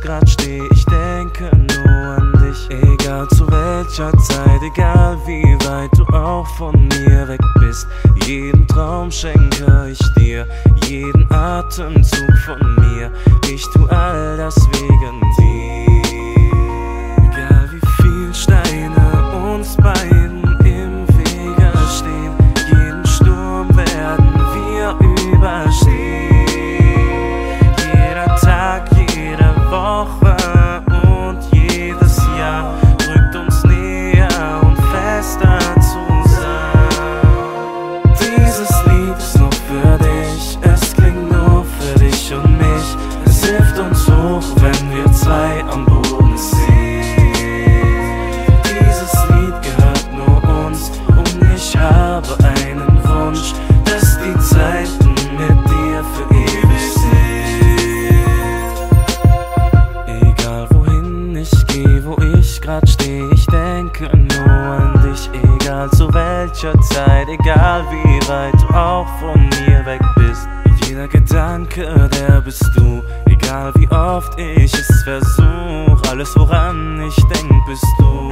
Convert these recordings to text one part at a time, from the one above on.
grad steh, ich denke nur an dich. Egal zu welcher Zeit, egal wie weit du auch von mir weg bist, jeden Traum schenke ich dir, jeden Atemzug von mir. Ich tu all das wegen dir. Egal wie viel Steine uns beiden im Wege stehen, jeden Sturm werden wir überstehen. Jeder Tag, jede Woche und jedes Jahr drückt uns näher und fester zusammen. Dieses Lied ist nur für dich, es klingt nur für dich und mich. Es hilft uns hoch, wenn wir zwei am Boden stehen. Dieses Lied gehört nur uns und ich habe einen Wunsch, dass die Zeiten mit dir für ewig sind. Egal wohin ich geh, wo ich grad steh, ich denke nur an dich. Egal zu welcher Zeit, egal wie weit du auch von mir weg bist, jeder Gedanke, der bist du. Egal wie oft ich es versuch, alles woran ich denk, bist du.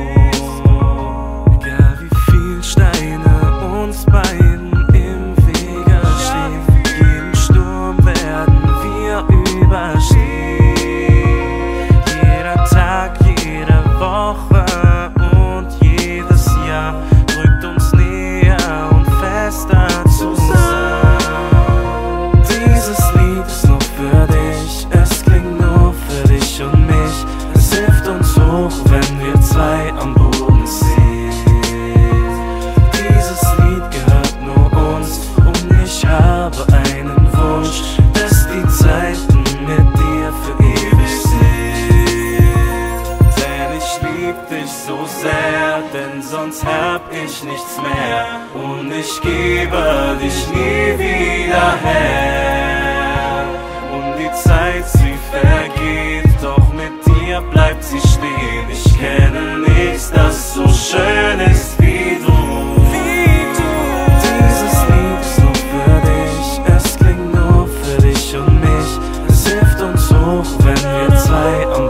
Egal wie viel Steine uns beiden im Wege stehen, jeden Sturm werden wir überstehen. Jeder Tag, jede Woche und jedes Jahr drückt uns näher und fester zusammen. Dieses Lied ist nur für dich, es klingt nur für dich und mich. Es hilft uns hoch, wenn wir zwei am Boden stehen. Dieses Lied gehört nur uns und ich habe einen Wunsch, dass die Zeiten mit dir für ewig sind. Denn ich lieb dich so sehr, denn sonst hab ich nichts mehr und ich gebe dich nie wieder her. Und die Zeit, sie vergeht, doch mit dir bleibt sie stehen. Ich kenne nichts, das so schön ist wie du. Dieses Lied ist nur für dich, es klingt nur für dich und mich. Es hilft uns hoch, wenn wir zwei am